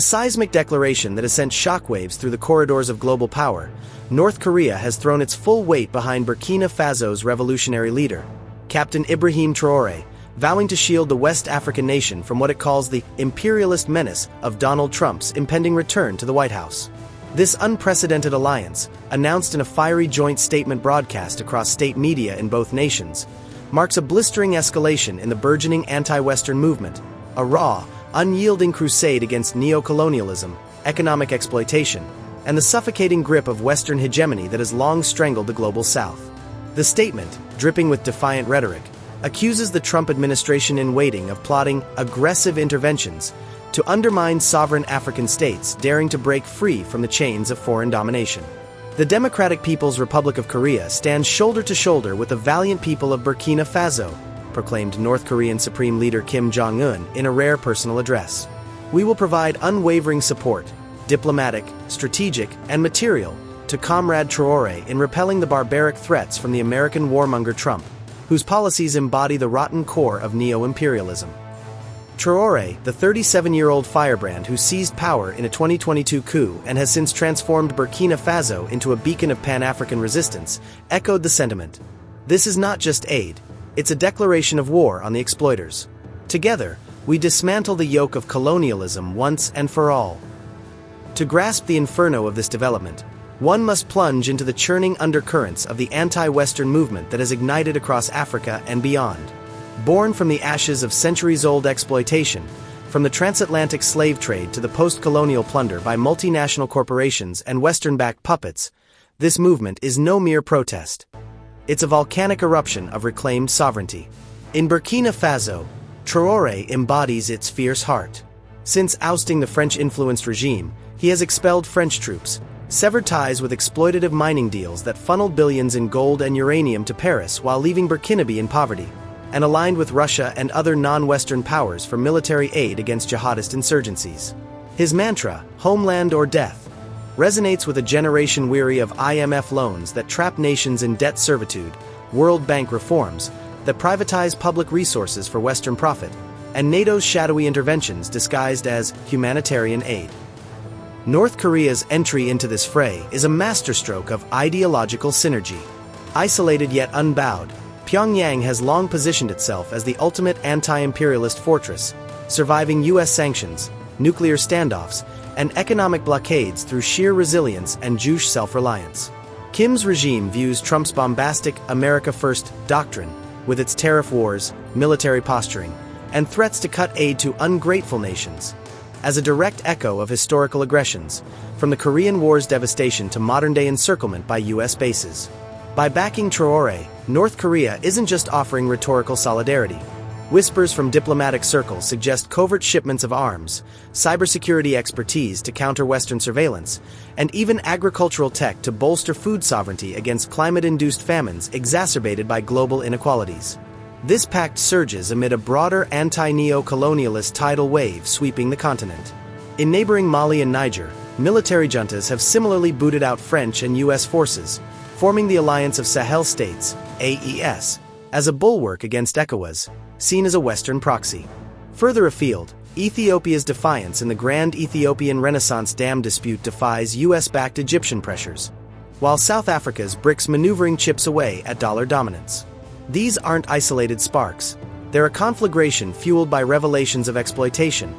a seismic declaration that has sent shockwaves through the corridors of global power, North Korea has thrown its full weight behind Burkina Faso's revolutionary leader, Captain Ibrahim Traore, vowing to shield the West African nation from what it calls the imperialist menace of Donald Trump's impending return to the White House. This unprecedented alliance, announced in a fiery joint statement broadcast across state media in both nations, marks a blistering escalation in the burgeoning anti-Western movement, a raw, unyielding crusade against neocolonialism, economic exploitation, and the suffocating grip of Western hegemony that has long strangled the global South. The statement, dripping with defiant rhetoric, accuses the Trump administration in waiting of plotting aggressive interventions to undermine sovereign African states daring to break free from the chains of foreign domination. The Democratic People's Republic of Korea stands shoulder to shoulder with the valiant people of Burkina Faso, proclaimed North Korean Supreme Leader Kim Jong-un in a rare personal address. We will provide unwavering support, diplomatic, strategic, and material, to Comrade Traoré in repelling the barbaric threats from the American warmonger Trump, whose policies embody the rotten core of neo-imperialism. Traoré, the 37-year-old firebrand who seized power in a 2022 coup and has since transformed Burkina Faso into a beacon of Pan-African resistance, echoed the sentiment. This is not just aid, it's a declaration of war on the exploiters. Together, we dismantle the yoke of colonialism once and for all. To grasp the inferno of this development, one must plunge into the churning undercurrents of the anti-Western movement that has ignited across Africa and beyond. Born from the ashes of centuries-old exploitation, from the transatlantic slave trade to the post-colonial plunder by multinational corporations and Western-backed puppets, this movement is no mere protest. It's a volcanic eruption of reclaimed sovereignty. In Burkina Faso, Traoré embodies its fierce heart. Since ousting the French-influenced regime, he has expelled French troops, severed ties with exploitative mining deals that funneled billions in gold and uranium to Paris while leaving Burkinabe in poverty, and aligned with Russia and other non-Western powers for military aid against jihadist insurgencies. His mantra, "Homeland or Death," resonates with a generation weary of IMF loans that trap nations in debt servitude, World Bank reforms that privatize public resources for Western profit, and NATO's shadowy interventions disguised as humanitarian aid. North Korea's entry into this fray is a masterstroke of ideological synergy. Isolated yet unbowed, Pyongyang has long positioned itself as the ultimate anti-imperialist fortress, surviving U.S. sanctions, nuclear standoffs, and economic blockades through sheer resilience and Jewish self-reliance. Kim's regime views Trump's bombastic America First doctrine, with its tariff wars, military posturing, and threats to cut aid to ungrateful nations, as a direct echo of historical aggressions, from the Korean War's devastation to modern-day encirclement by U.S. bases. By backing Traoré, North Korea isn't just offering rhetorical solidarity. Whispers from diplomatic circles suggest covert shipments of arms, cybersecurity expertise to counter Western surveillance, and even agricultural tech to bolster food sovereignty against climate-induced famines exacerbated by global inequalities. This pact surges amid a broader anti-neo-colonialist tidal wave sweeping the continent. In neighboring Mali and Niger, military juntas have similarly booted out French and U.S. forces, forming the Alliance of Sahel States, AES, as a bulwark against ECOWAS, seen as a Western proxy. Further afield, Ethiopia's defiance in the Grand Ethiopian Renaissance Dam dispute defies US-backed Egyptian pressures, while South Africa's BRICS maneuvering chips away at dollar dominance. These aren't isolated sparks. They're a conflagration fueled by revelations of exploitation,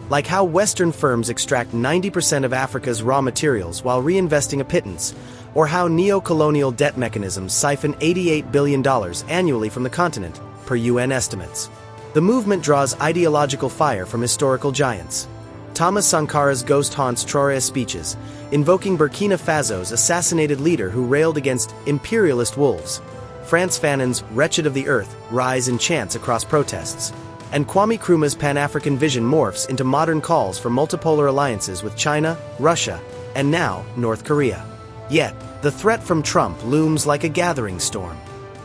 like how Western firms extract 90% of Africa's raw materials while reinvesting a pittance, or how neo-colonial debt mechanisms siphon $88 billion annually from the continent, per UN estimates. The movement draws ideological fire from historical giants. Thomas Sankara's ghost haunts Traoré's speeches, invoking Burkina Faso's assassinated leader who railed against imperialist wolves. Frantz Fanon's Wretched of the Earth rise in chants across protests. And Kwame Nkrumah's Pan-African vision morphs into modern calls for multipolar alliances with China, Russia, and now North Korea. Yet, the threat from Trump looms like a gathering storm.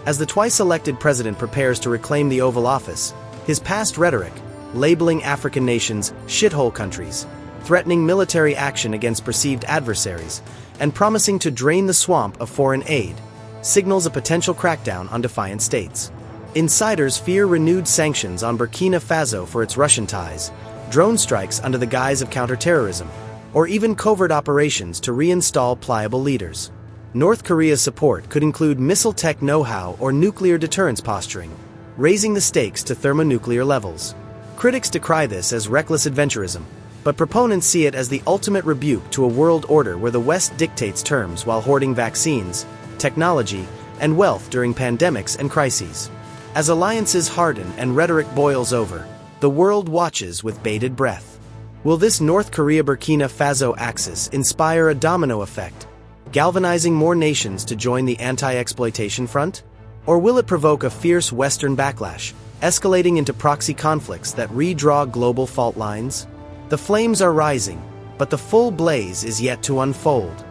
As the twice-elected president prepares to reclaim the Oval Office, his past rhetoric, labeling African nations shithole countries, threatening military action against perceived adversaries, and promising to drain the swamp of foreign aid, signals a potential crackdown on defiant states. Insiders fear renewed sanctions on Burkina Faso for its Russian ties, drone strikes under the guise of counterterrorism, or even covert operations to reinstall pliable leaders. North Korea's support could include missile tech know-how or nuclear deterrence posturing, raising the stakes to thermonuclear levels. Critics decry this as reckless adventurism, but proponents see it as the ultimate rebuke to a world order where the West dictates terms while hoarding vaccines, technology, and wealth during pandemics and crises. As alliances harden and rhetoric boils over, the world watches with bated breath. Will this North Korea-Burkina Faso axis inspire a domino effect, galvanizing more nations to join the anti-exploitation front? Or will it provoke a fierce Western backlash, escalating into proxy conflicts that redraw global fault lines? The flames are rising, but the full blaze is yet to unfold.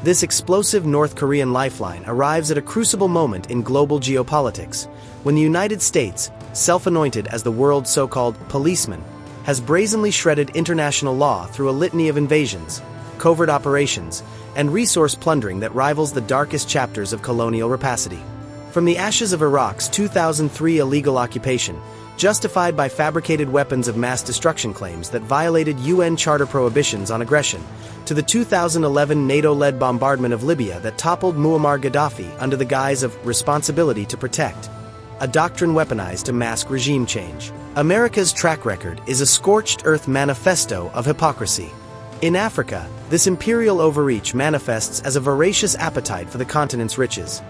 This explosive North Korean lifeline arrives at a crucible moment in global geopolitics, when the United States, self-anointed as the world's so-called policeman, has brazenly shredded international law through a litany of invasions, covert operations, and resource plundering that rivals the darkest chapters of colonial rapacity. From the ashes of Iraq's 2003 illegal occupation, justified by fabricated weapons of mass destruction claims that violated UN Charter prohibitions on aggression, to the 2011 NATO-led bombardment of Libya that toppled Muammar Gaddafi under the guise of responsibility to protect, a doctrine weaponized to mask regime change. America's track record is a scorched earth manifesto of hypocrisy. In Africa, this imperial overreach manifests as a voracious appetite for the continent's riches.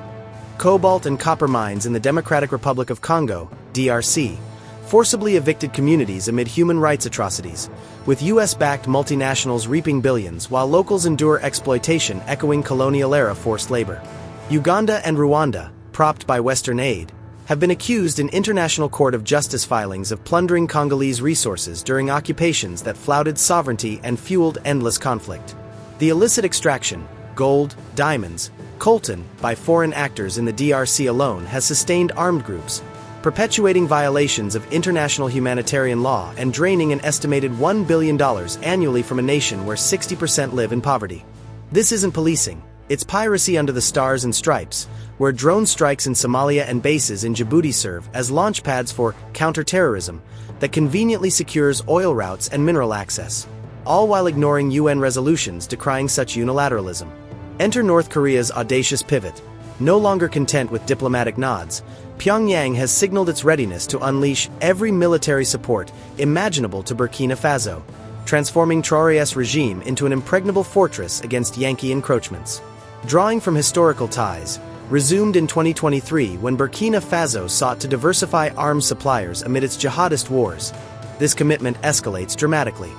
Cobalt and copper mines in the Democratic Republic of Congo, DRC, forcibly evicted communities amid human rights atrocities, with US-backed multinationals reaping billions while locals endure exploitation echoing colonial-era forced labor. Uganda and Rwanda, propped by Western aid, have been accused in International Court of Justice filings of plundering Congolese resources during occupations that flouted sovereignty and fueled endless conflict. The illicit extraction, gold, diamonds, coltan, by foreign actors in the DRC alone has sustained armed groups, perpetuating violations of international humanitarian law and draining an estimated $1 billion annually from a nation where 60% live in poverty. This isn't policing, it's piracy under the stars and stripes, where drone strikes in Somalia and bases in Djibouti serve as launch pads for counterterrorism that conveniently secures oil routes and mineral access, all while ignoring UN resolutions decrying such unilateralism. Enter North Korea's audacious pivot. No longer content with diplomatic nods, Pyongyang has signaled its readiness to unleash every military support imaginable to Burkina Faso, transforming Traoré's regime into an impregnable fortress against Yankee encroachments. Drawing from historical ties, resumed in 2023 when Burkina Faso sought to diversify arms suppliers amid its jihadist wars, this commitment escalates dramatically.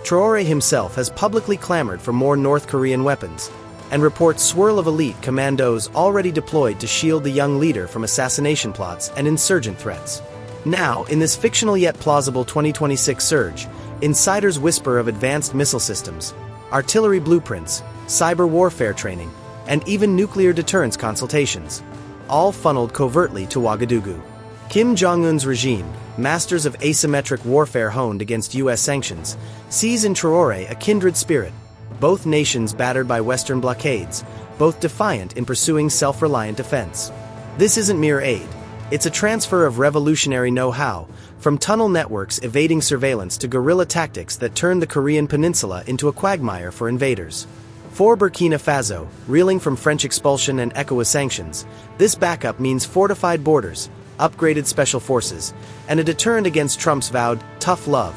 Traoré himself has publicly clamored for more North Korean weapons, and reports swirl of elite commandos already deployed to shield the young leader from assassination plots and insurgent threats. Now, in this fictional yet plausible 2026 surge, insiders whisper of advanced missile systems, artillery blueprints, cyber warfare training, and even nuclear deterrence consultations, all funneled covertly to Ouagadougou. Kim Jong-un's regime, masters of asymmetric warfare honed against US sanctions, sees in Traoré a kindred spirit, both nations battered by Western blockades, both defiant in pursuing self-reliant defense. This isn't mere aid, it's a transfer of revolutionary know-how, from tunnel networks evading surveillance to guerrilla tactics that turned the Korean peninsula into a quagmire for invaders. For Burkina Faso, reeling from French expulsion and ECOWAS sanctions, this backup means fortified borders, upgraded special forces, and a deterrent against Trump's vowed tough love,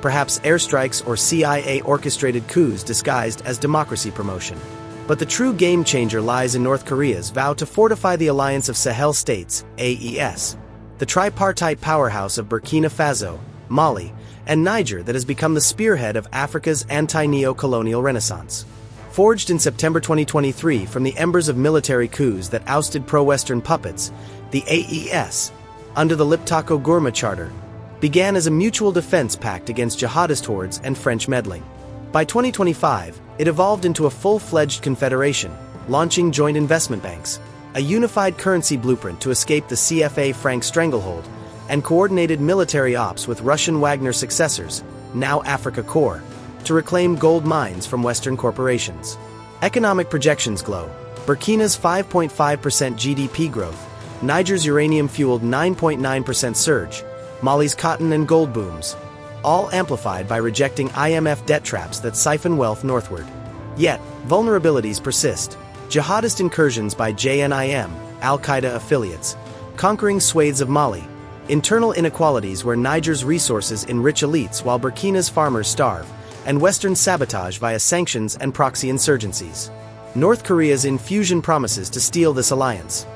perhaps airstrikes or CIA-orchestrated coups disguised as democracy promotion. But the true game-changer lies in North Korea's vow to fortify the alliance of Sahel states, AES, the tripartite powerhouse of Burkina Faso, Mali, and Niger that has become the spearhead of Africa's anti-neo-colonial renaissance. Forged in September 2023 from the embers of military coups that ousted pro-Western puppets, the AES, under the Liptako-Gourma Charter, began as a mutual defense pact against jihadist hordes and French meddling. By 2025, it evolved into a full-fledged confederation, launching joint investment banks, a unified currency blueprint to escape the CFA franc stranglehold, and coordinated military ops with Russian Wagner successors, now Africa Corps, to reclaim gold mines from Western corporations. Economic projections glow: Burkina's 5.5% GDP growth, Niger's uranium-fueled 9.9% surge, Mali's cotton and gold booms. all amplified by rejecting IMF debt traps that siphon wealth northward. Yet, vulnerabilities persist. Jihadist incursions by JNIM, Al-Qaeda affiliates, conquering swathes of Mali. Internal inequalities where Niger's resources enrich elites while Burkina's farmers starve, and Western sabotage via sanctions and proxy insurgencies. North Korea's infusion promises to steal this alliance.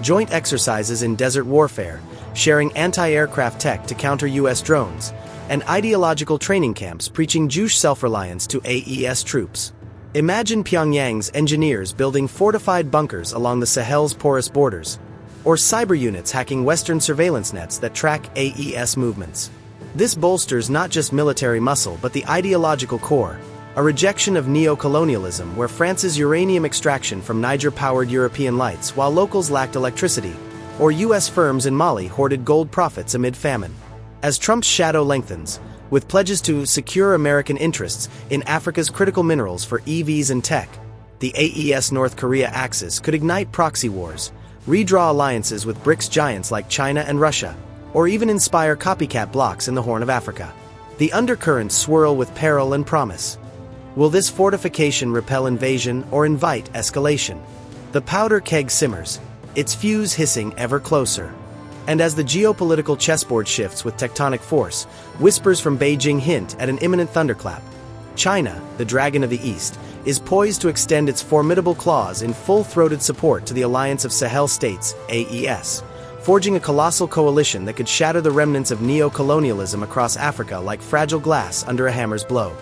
Joint exercises in desert warfare, sharing anti-aircraft tech to counter U.S. drones, and ideological training camps preaching Jewish self-reliance to AES troops. Imagine Pyongyang's engineers building fortified bunkers along the Sahel's porous borders, or cyber units hacking Western surveillance nets that track AES movements. This bolsters not just military muscle but the ideological core, a rejection of neocolonialism where France's uranium extraction from Niger powered European lights while locals lacked electricity, or U.S. firms in Mali hoarded gold profits amid famine. As Trump's shadow lengthens, with pledges to secure American interests in Africa's critical minerals for EVs and tech, the AES-North Korea axis could ignite proxy wars, redraw alliances with BRICS giants like China and Russia, or even inspire copycat blocs in the Horn of Africa. The undercurrents swirl with peril and promise. Will this fortification repel invasion or invite escalation? The powder keg simmers, its fuse hissing ever closer. And as the geopolitical chessboard shifts with tectonic force, whispers from Beijing hint at an imminent thunderclap. China, the dragon of the East, is poised to extend its formidable claws in full-throated support to the Alliance of Sahel States, AES, forging a colossal coalition that could shatter the remnants of neocolonialism across Africa like fragile glass under a hammer's blow.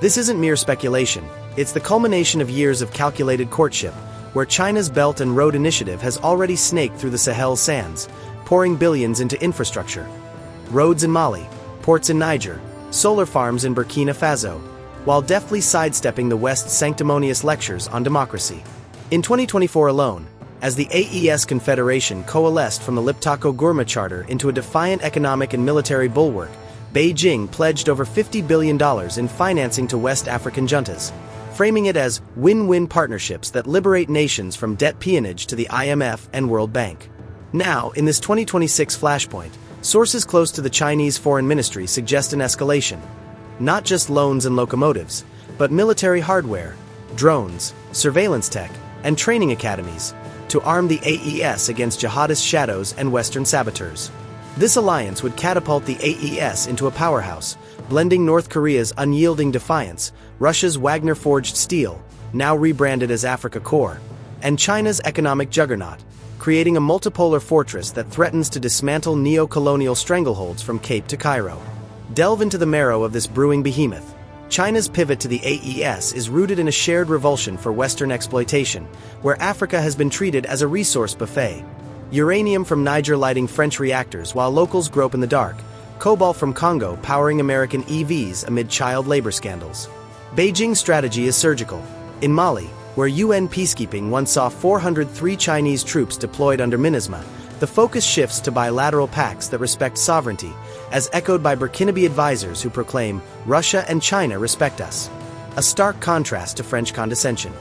This isn't mere speculation, it's the culmination of years of calculated courtship, where China's Belt and Road Initiative has already snaked through the Sahel's sands, pouring billions into infrastructure. Roads in Mali, ports in Niger, solar farms in Burkina Faso, while deftly sidestepping the West's sanctimonious lectures on democracy. In 2024 alone, as the AES Confederation coalesced from the Liptako-Gurma Charter into a defiant economic and military bulwark, Beijing pledged over $50 billion in financing to West African juntas, framing it as win-win partnerships that liberate nations from debt peonage to the IMF and World Bank. Now, in this 2026 flashpoint, sources close to the Chinese Foreign Ministry suggest an escalation. Not just loans and locomotives, but military hardware, drones, surveillance tech, and training academies to arm the AES against jihadist shadows and Western saboteurs. This alliance would catapult the AES into a powerhouse, blending North Korea's unyielding defiance, Russia's Wagner-forged steel, now rebranded as Africa Corps, and China's economic juggernaut, creating a multipolar fortress that threatens to dismantle neo-colonial strangleholds from Cape to Cairo. Delve into the marrow of this brewing behemoth. China's pivot to the AES is rooted in a shared revulsion for Western exploitation, where Africa has been treated as a resource buffet. Uranium from Niger lighting French reactors while locals grope in the dark, cobalt from Congo powering American EVs amid child labor scandals. Beijing's strategy is surgical. In Mali, where UN peacekeeping once saw 403 Chinese troops deployed under MINUSMA, the focus shifts to bilateral pacts that respect sovereignty, as echoed by Burkinabe advisors who proclaim, "Russia and China respect us." A stark contrast to French condescension.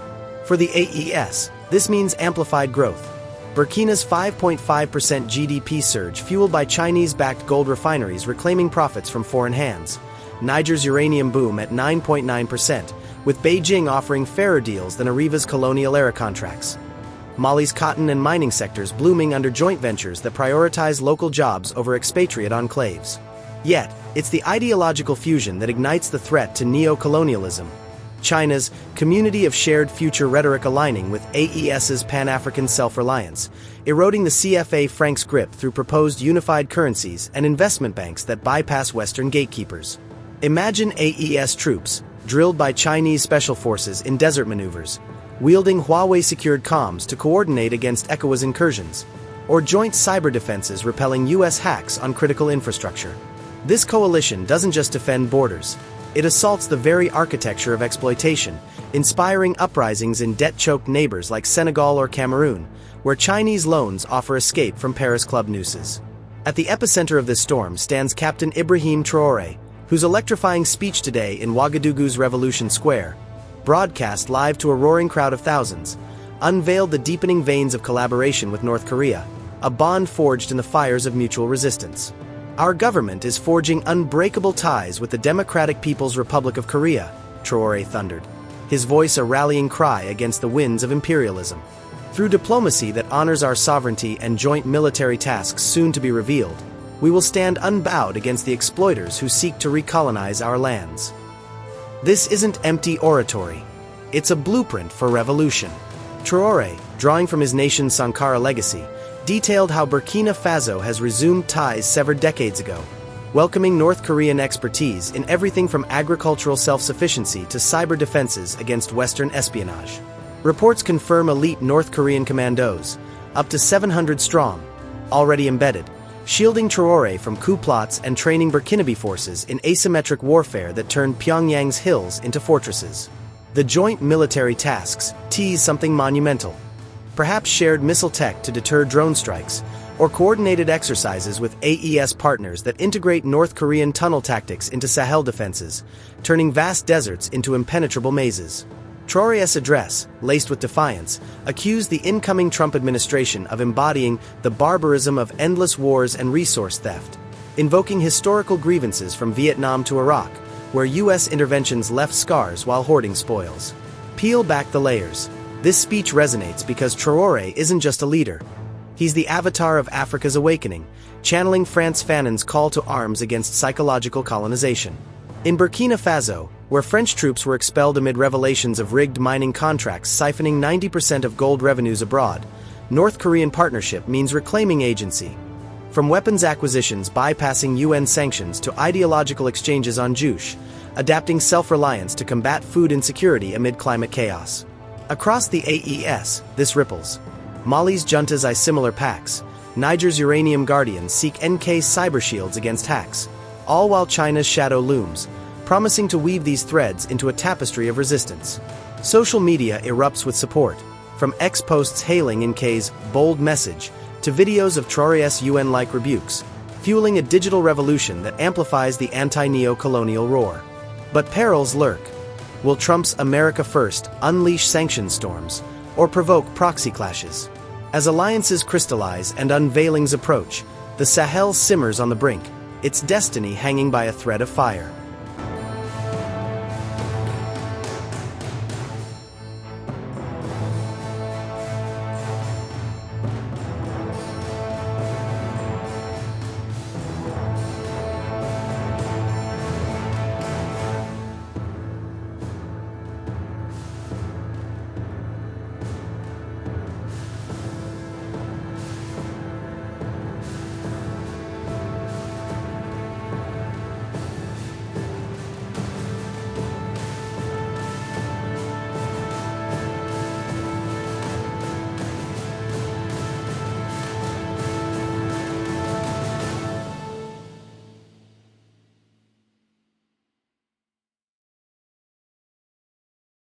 For the AES, this means amplified growth. Burkina's 5.5% GDP surge fueled by Chinese-backed gold refineries reclaiming profits from foreign hands. Niger's uranium boom at 9.9%, with Beijing offering fairer deals than Arriva's colonial-era contracts. Mali's cotton and mining sectors blooming under joint ventures that prioritize local jobs over expatriate enclaves. Yet, it's the ideological fusion that ignites the threat to neo-colonialism. China's community of shared future rhetoric aligning with AES's Pan-African self-reliance, eroding the CFA franc's grip through proposed unified currencies and investment banks that bypass Western gatekeepers. Imagine AES troops, drilled by Chinese special forces in desert maneuvers, wielding Huawei-secured comms to coordinate against ECOWAS incursions, or joint cyber defenses repelling U.S. hacks on critical infrastructure. This coalition doesn't just defend borders, it assaults the very architecture of exploitation, inspiring uprisings in debt-choked neighbors like Senegal or Cameroon, where Chinese loans offer escape from Paris club nooses. At the epicenter of this storm stands Captain Ibrahim Traore, whose electrifying speech today in Ouagadougou's Revolution Square, broadcast live to a roaring crowd of thousands, unveiled the deepening veins of collaboration with North Korea, a bond forged in the fires of mutual resistance. Our government is forging unbreakable ties with the Democratic People's Republic of Korea, Traoré thundered, his voice a rallying cry against the winds of imperialism. Through diplomacy that honors our sovereignty and joint military tasks soon to be revealed, we will stand unbowed against the exploiters who seek to recolonize our lands. This isn't empty oratory. It's a blueprint for revolution. Traoré, drawing from his nation's Sankara legacy, detailed how Burkina Faso has resumed ties severed decades ago, welcoming North Korean expertise in everything from agricultural self-sufficiency to cyber defenses against Western espionage. Reports confirm elite North Korean commandos, up to 700 strong, already embedded, shielding Traoré from coup plots and training Burkinabe forces in asymmetric warfare that turned Pyongyang's hills into fortresses. The joint military tasks tease something monumental. Perhaps shared missile tech to deter drone strikes, or coordinated exercises with AES partners that integrate North Korean tunnel tactics into Sahel defenses, turning vast deserts into impenetrable mazes. Traoré's address, laced with defiance, accused the incoming Trump administration of embodying the barbarism of endless wars and resource theft, invoking historical grievances from Vietnam to Iraq, where U.S. interventions left scars while hoarding spoils. Peel back the layers. This speech resonates because Traoré isn't just a leader. He's the avatar of Africa's awakening, channeling Frantz Fanon's call to arms against psychological colonization. In Burkina Faso, where French troops were expelled amid revelations of rigged mining contracts siphoning 90% of gold revenues abroad, North Korean partnership means reclaiming agency. From weapons acquisitions bypassing UN sanctions to ideological exchanges on juche, adapting self-reliance to combat food insecurity amid climate chaos. Across the AES, this ripples. Mali's juntas eye similar pacts, Niger's uranium guardians seek NK cyber shields against hacks, all while China's shadow looms, promising to weave these threads into a tapestry of resistance. Social media erupts with support, from ex-posts hailing NK's bold message to videos of Traoré's UN-like rebukes, fueling a digital revolution that amplifies the anti-neocolonial roar. But perils lurk. Will Trump's America First unleash sanction storms, or provoke proxy clashes? As alliances crystallize and unveilings approach, the Sahel simmers on the brink, its destiny hanging by a thread of fire.